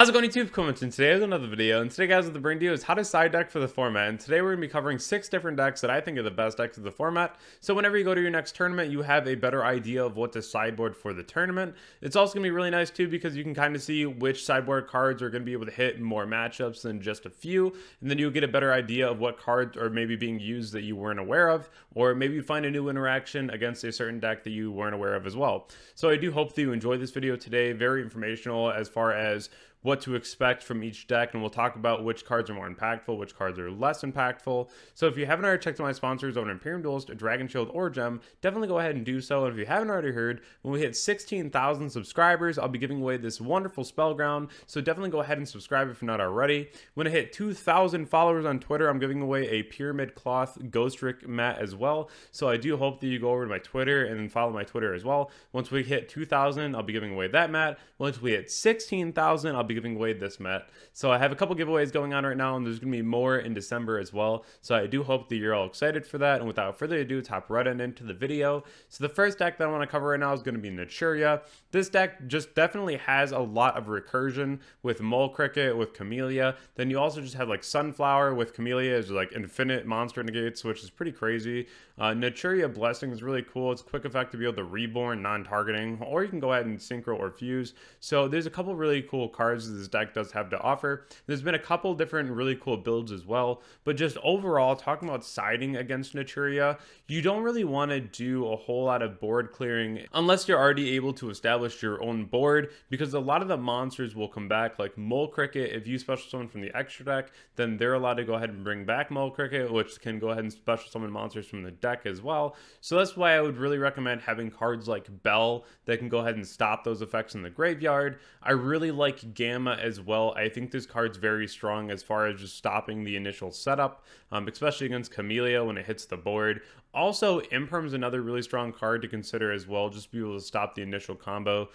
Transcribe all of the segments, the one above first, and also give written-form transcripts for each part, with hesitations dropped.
How's it going, YouTube? Comments, and today I have another video, and today, guys, what the bring to you is how to side deck for the format. And today we're going to be covering 6 different decks that I think are the best decks of the format, so whenever you go to your next tournament you have a better idea of what to sideboard for the tournament. It's also going to be really nice too because you can kind of see which sideboard cards are going to be able to hit more matchups than just a few, and then you'll get a better idea of what cards are maybe being used that you weren't aware of, or maybe you find a new interaction against a certain deck that you weren't aware of as well. So I do hope that you enjoy this video today. Very informational as far as what to expect from each deck, and we'll talk about which cards are more impactful, which cards are less impactful. So if you haven't already checked out my sponsors over Imperium Duelist, Dragon Shield, or Gem, definitely go ahead and do so. And if you haven't already heard, when we hit 16,000 subscribers, I'll be giving away this wonderful Spellground, so definitely go ahead and subscribe if you're not already. When I hit 2,000 followers on Twitter, I'm giving away a Pyramid Cloth Ghost Trick mat as well, so I do hope that you go over to my Twitter and follow my Twitter as well. Once we hit 2,000, I'll be giving away that mat. Once we hit 16,000, I'll be giving away this mat. So I have a couple giveaways going on right now, and there's going to be more in December as well. So I do hope that you're all excited for that. And without further ado, let's hop right on into the video. So the first deck that I want to cover right now is going to be Naturia. This deck just definitely has a lot of recursion with Mole Cricket, with Camellia. Then you also just have like Sunflower with Camellia is like infinite monster negates, which is pretty crazy. Naturia Blessing is really cool. It's a quick effect to be able to reborn non-targeting, or you can go ahead and synchro or fuse. So there's a couple really cool cards that this deck does have to offer. There's been a couple different really cool builds as well, but just overall, talking about siding against Naturia, you don't really want to do a whole lot of board clearing unless you're already able to establish your own board, because a lot of the monsters will come back, like Mole Cricket. If you special summon from the extra deck, then they're allowed to go ahead and bring back Mole Cricket, which can go ahead and special summon monsters from the deck as well. So that's why I would really recommend having cards like Bell that can go ahead and stop those effects in the graveyard. I really like Gamma as well. I think this card's very strong as far as just stopping the initial setup, especially against Camellia when it hits the board. Also, Imperm's another really strong card to consider as well, just to be able to stop the initial combo.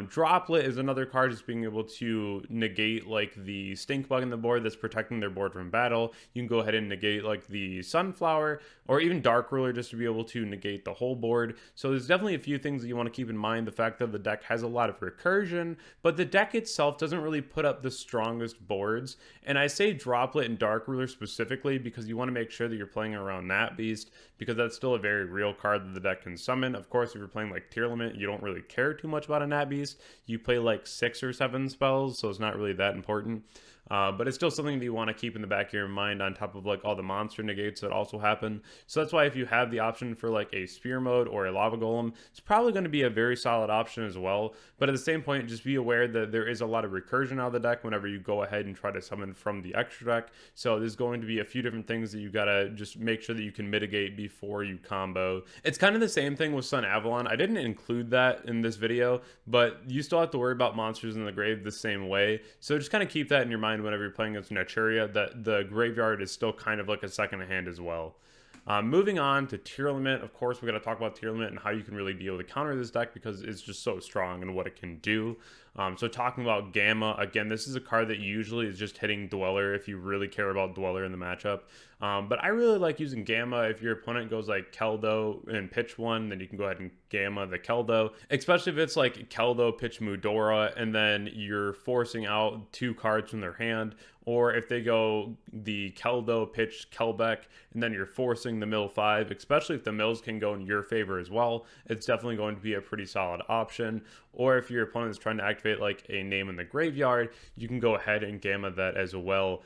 Droplet is another card, just being able to negate like the stink bug in the board that's protecting their board from battle. You can go ahead and negate like the Sunflower or even Dark Ruler, just to be able to negate the whole board. So there's definitely a few things that you want to keep in mind. The fact that the deck has a lot of recursion, but the deck itself doesn't really put up the strongest boards. And I say Droplet and Dark Ruler specifically because you want to make sure that you're playing around Nat Beast, because that's still a very real card that the deck can summon. Of course, if you're playing like Tearlament, you don't really care too much about a Nat Beast. You play like 6 or 7 spells, so it's not really that important. But it's still something that you want to keep in the back of your mind on top of like all the monster negates that also happen. So that's why if you have the option for like a Spear mode or a Lava Golem, it's probably going to be a very solid option as well. But at the same point, just be aware that there is a lot of recursion out of the deck whenever you go ahead and try to summon from the extra deck. So there's going to be a few different things that you got to just make sure that you can mitigate before you combo. It's kind of the same thing with Sun Avalon. I didn't include that in this video, but you still have to worry about monsters in the grave the same way. So just kind of keep that in your mind whenever you're playing against Naturia, that the graveyard is still kind of like a second hand as well. Moving on to Tearlament, of course, we got to talk about Tearlament and how you can really be able to counter this deck because it's just so strong and what it can do. So talking about Gamma, again, this is a card that usually is just hitting Dweller if you really care about Dweller in the matchup. But I really like using Gamma. If your opponent goes like Keldo and pitch one, then you can go ahead and Gamma the Keldo, especially if it's like Keldo pitch Mudora and then you're forcing out 2 cards from their hand, or if they go the Keldo pitch Kelbeck and then you're forcing the mill 5, especially if the mills can go in your favor as well, it's definitely going to be a pretty solid option. Or if your opponent is trying to activate like a name in the graveyard, you can go ahead and Gamma that as well.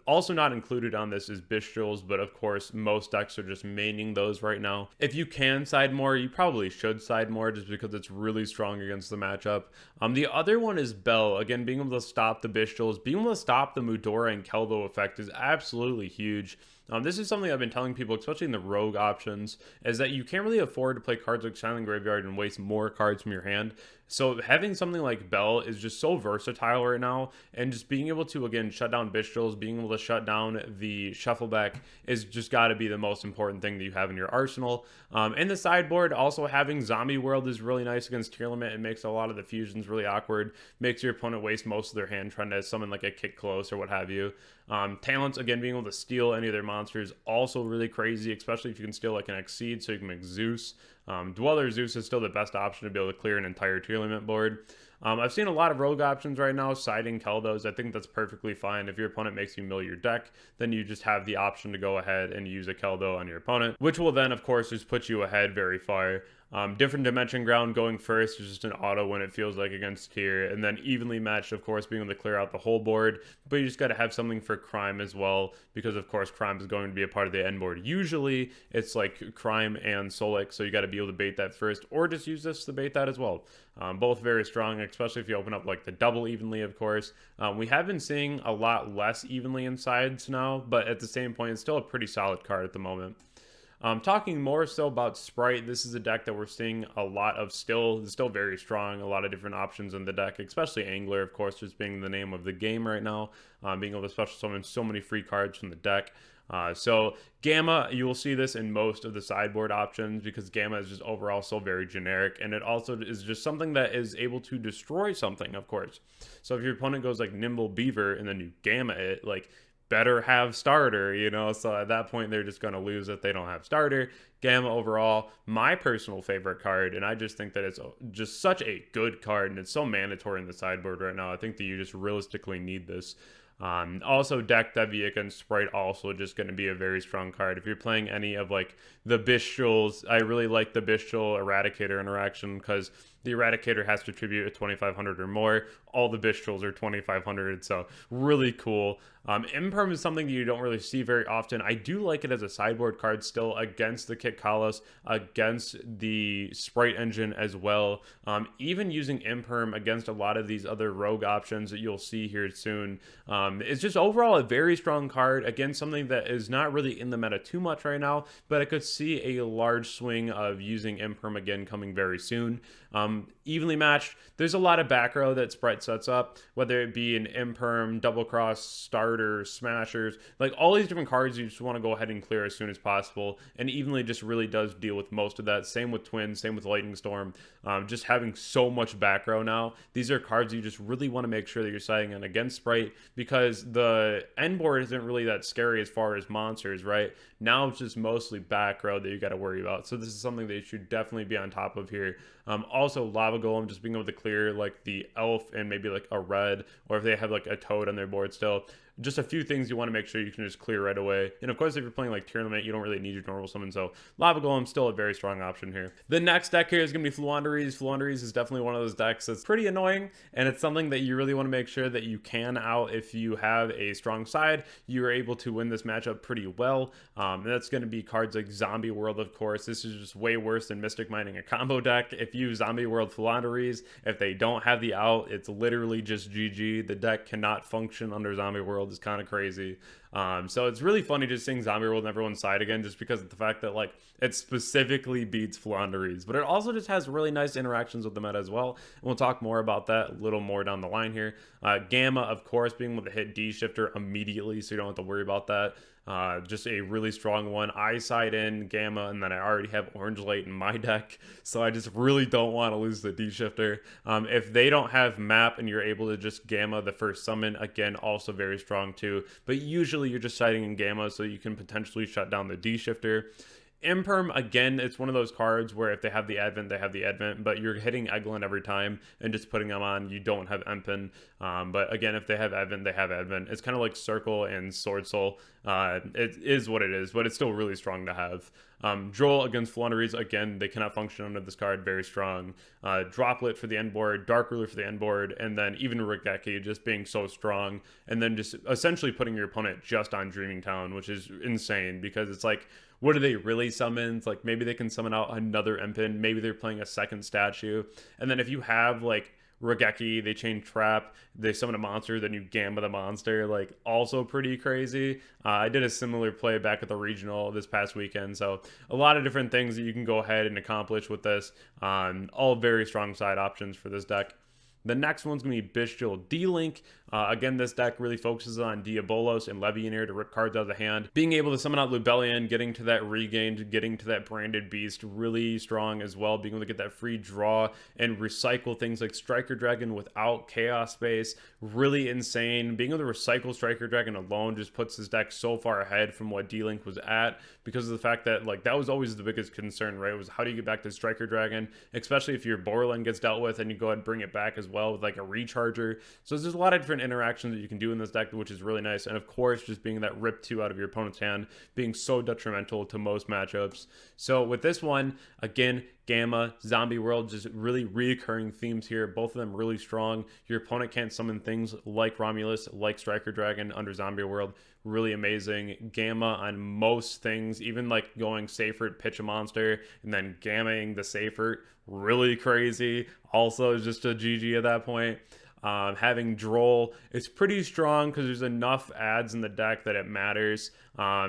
Also not included on this is Bystials, but of course most decks are just maining those right now. If you can side more, you probably should side more just because it's really strong against the matchup. The other one is Bell. Again, being able to stop the Bystials, being able to stop the Mudora and Keldo effect is absolutely huge. This is something I've been telling people, especially in the rogue options, is that you can't really afford to play cards like Silent Graveyard and waste more cards from your hand. So having something like Bell is just so versatile right now, and just being able to, again, shut down Bystials, being able to shut down the Shuffleback is just got to be the most important thing that you have in your arsenal. In the sideboard, also having Zombie World is really nice against Tearlament. It makes a lot of the fusions really awkward, makes your opponent waste most of their hand trying to summon like a Kick Close or what have you. Talents, again, being able to steal any of their monsters, also really crazy, especially if you can steal like an Exceed, so you can make Zeus. Dweller Zeus is still the best option to be able to clear an entire Tearlament board. I've seen a lot of rogue options right now, siding Keldos. I think that's perfectly fine. If your opponent makes you mill your deck, then you just have the option to go ahead and use a Keldo on your opponent, which will then, of course, just put you ahead very far. Different Dimension Ground going first is just an auto when it feels like against tier, and then evenly matched, of course, being able to clear out the whole board, but you just got to have something for crime as well, because of course crime is going to be a part of the end board. Usually it's like crime and Solic, so you got to be able to bait that first, or just use this to bait that as well. Both very strong, especially if you open up like the double evenly, of course. We have been seeing a lot less evenly in sides now, but at the same point, it's still a pretty solid card at the moment. Talking more so about Spright, this is a deck that we're seeing a lot of still. It's still very strong, a lot of different options in the deck, especially Angler, of course, just being the name of the game right now, being able to special summon so many free cards from the deck. So Gamma, you will see this in most of the sideboard options because Gamma is just overall so very generic, and it also is just something that is able to destroy something, of course. So if your opponent goes like Nimble Beaver and then you Gamma it, like, better have starter, you know, so at that point they're just going to lose if they don't have starter. Gamma overall, my personal favorite card, and I just think that it's just such a good card, and it's so mandatory in the sideboard right now. I think that you just realistically need this. Also, deck Devi against Spright, also just going to be a very strong card. If you're playing any of like the Bystials, I really like the Bystial Eradicator interaction because the Eradicator has to tribute a 2,500 or more. All the Bystials are 2,500, so really cool. Imperm is something that you don't really see very often. I do like it as a sideboard card still against the Kit Kalos, against the Spright engine as well. Even using Imperm against a lot of these other rogue options that you'll see here soon. It's just overall a very strong card. Again, something that is not really in the meta too much right now, but I could see a large swing of using Imperm again coming very soon. Evenly matched, there's a lot of back row that Spright sets up, whether it be an Imperm, Double Cross, Starter, Smashers, like all these different cards you just want to go ahead and clear as soon as possible, and Evenly just really does deal with most of that. Same with Twins, same with Lightning Storm, just having so much back row now. These are cards you just really want to make sure that you're siding in against Spright, because the end board isn't really that scary as far as monsters, right? Now it's just mostly back row that you got to worry about, so this is something that you should definitely be on top of here. Also, Lava Golem, just being able to clear like the elf and maybe like a red, or if they have like a toad on their board still. Just a few things you want to make sure you can just clear right away. And of course, if you're playing like Tearlament, you don't really need your normal summon, so Lava Golem still a very strong option here. The next deck here is going to be Floowandereeze. Floowandereeze is definitely one of those decks that's pretty annoying, and it's something that you really want to make sure that you can out. If you have a strong side, you're able to win this matchup pretty well. And that's going to be cards like Zombie World, of course. This is just way worse than Mystic Mining a combo deck. If you Zombie World Floowandereeze, if they don't have the out, it's literally just GG. The deck cannot function under Zombie World. Is kind of crazy. So it's really funny just seeing Zombie World on everyone's side again, just because of the fact that like it specifically beats Floowandereeze, but it also just has really nice interactions with the meta as well. And we'll talk more about that a little more down the line here. Gamma, of course, being able to hit D Shifter immediately, so you don't have to worry about that. Just a really strong one. I side in Gamma, and then I already have Orange Light in my deck, so I just really don't want to lose the D-Shifter. If they don't have Map and you're able to just Gamma the first summon, again, also very strong too. But usually you're just siding in Gamma, so you can potentially shut down the D-Shifter. Imperm, again, it's one of those cards where if they have the Advent, they have the Advent, but you're hitting Eglin every time and just putting them on. You don't have Empen. But again, if they have Advent, they have Advent. It's kind of like Circle and Sword Soul. It is what it is, but it's still really strong to have. Droll against Floowandereeze, again, they cannot function under this card, very strong. Droplet for the end board, Dark Ruler for the end board, and then even Raigeki just being so strong, and then just essentially putting your opponent just on Dreaming Town, which is insane, because it's like, what do they really summon? It's like maybe they can summon out another Empen, maybe they're playing a second statue, and then if you have like Raigeki, they chain Trap, they summon a monster, then you Gamma the monster, like also pretty crazy. I did a similar play back at the regional this past weekend, so a lot of different things that you can go ahead and accomplish with this. All very strong side options for this deck. The next one's going to be Bystial D-Link. Again, this deck really focuses on Diabolos and Levianeer to rip cards out of the hand. Being able to summon out Lubellion, getting to that regained, getting to that branded beast, really strong as well. Being able to get that free draw and recycle things like Striker Dragon without Chaos Space, really insane. Being able to recycle Striker Dragon alone just puts this deck so far ahead from what D-Link was at, because of the fact that like that was always the biggest concern, right? Was how do you get back to Striker Dragon, especially if your Borland gets dealt with and you go ahead and bring it back as well. well with like a recharger. So there's a lot of different interactions that you can do in this deck, which is really nice. And of course, just being that rip 2 out of your opponent's hand being so detrimental to most matchups. So with this one, again, Gamma, Zombie World, just really reoccurring themes here. Both of them really strong. Your opponent can't summon things like Romulus, like Striker Dragon under Zombie World. Really amazing. Gamma on most things, even like going Seyfert, pitch a monster, and then gammaing the Seyfert. Really crazy. Also, just a GG at that point. Having Droll, it's pretty strong because there's enough adds in the deck that it matters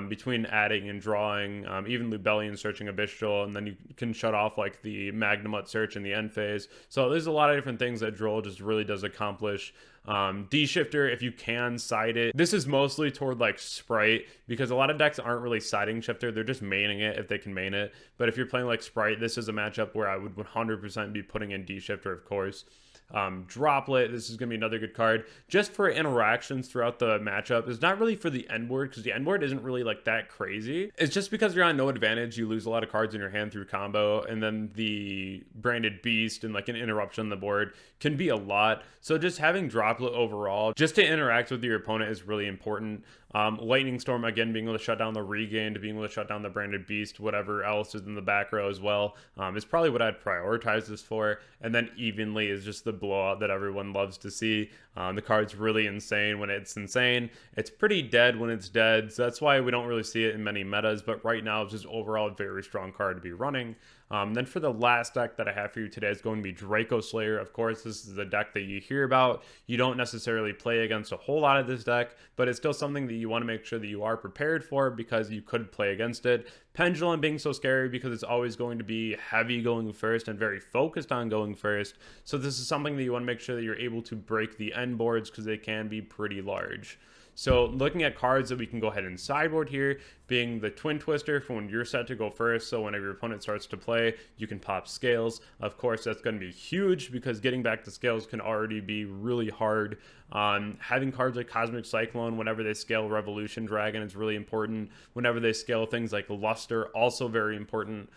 between adding and drawing. Even Lubellion searching a Bystial, and then you can shut off like the Magnamut search in the end phase. So there's a lot of different things that Droll just really does accomplish. D-Shifter, if you can side it. This is mostly toward like Spright, because a lot of decks aren't really siding Shifter, they're just maining it if they can main it. But if you're playing like Spright, this is a matchup where I would 100% be putting in D-Shifter, of course. Droplet, this is going to be another good card just for interactions throughout the matchup. It's not really for the end board, because the end board isn't really like that crazy. It's just because you're on no advantage, you lose a lot of cards in your hand through combo, and then the branded beast and like an interruption on the board can be a lot. So just having Droplet overall just to interact with your opponent is really important. Lightning Storm, again, being able to shut down the regained, being able to shut down the branded beast, whatever else is in the back row as well, is probably what I'd prioritize this for. And then evenly is just the blowout that everyone loves to see. The card's really insane when it's insane. It's pretty dead when it's dead, so that's why we don't really see it in many metas, but right now it's just overall a very strong card to be running. Then for the last deck that I have for you today is going to be Dracoslayer. Of course, this is the deck that you hear about. You don't necessarily play against a whole lot of this deck, but it's still something that you want to make sure that you are prepared for, because you could play against it. Pendulum being so scary because it's always going to be heavy going first and very focused on going first. So this is something that you want to make sure that you're able to break the end boards, because they can be pretty large. So looking at cards that we can go ahead and sideboard here, being the Twin Twister for when you're set to go first, so whenever your opponent starts to play, you can pop Scales. Of course, that's going to be huge, because getting back to Scales can already be really hard. Having cards like Cosmic Cyclone whenever they scale Revolution Dragon is really important. Whenever they scale things like Luster, also very important.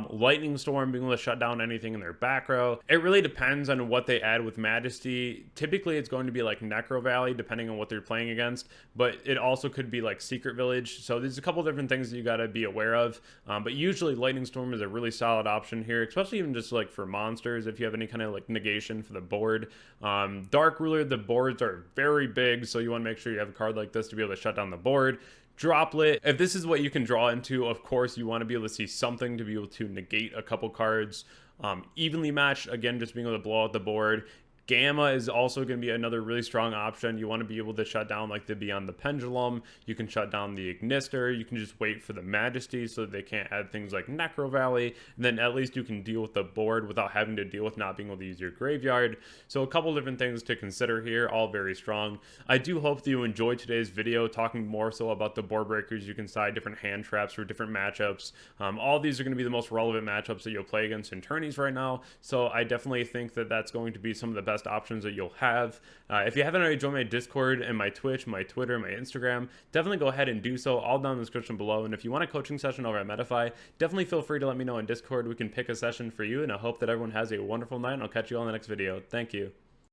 Lightning Storm, being able to shut down anything in their back row. It really depends on what they add with Majesty. Typically, it's going to be like Necro Valley, depending on what they're playing against, but it also could be like Secret Village. So there's a couple different things that you got to be aware of. But usually Lightning Storm is a really solid option here, especially even just like for monsters, if you have any kind of like negation for the board. Dark Ruler, the boards are very big, so you want to make sure you have a card like this to be able to shut down the board. Droplet, if this is what you can draw into, of course you want to be able to see something to be able to negate a couple cards. Evenly matched, again, just being able to blow out the board. Gamma is also going to be another really strong option. You want to be able to shut down like the Beyond the Pendulum. You can shut down the Ignister. You can just wait for the Majesty so that they can't add things like Necro Valley. And then at least you can deal with the board without having to deal with not being able to use your graveyard. So a couple different things to consider here, all very strong. I do hope that you enjoyed today's video, talking more so about the board breakers you can side, different hand traps for different matchups. All these are going to be the most relevant matchups that you'll play against in tourneys right now. So I definitely think that that's going to be some of the best options that you'll have. If you haven't already joined my Discord and my Twitch, my Twitter, my Instagram, definitely go ahead and do so, all down in the description below. And if you want a coaching session over at Metafy, definitely feel free to let me know in Discord. We can pick a session for you, and I hope that everyone has a wonderful night, and I'll catch you all in the next video. Thank you.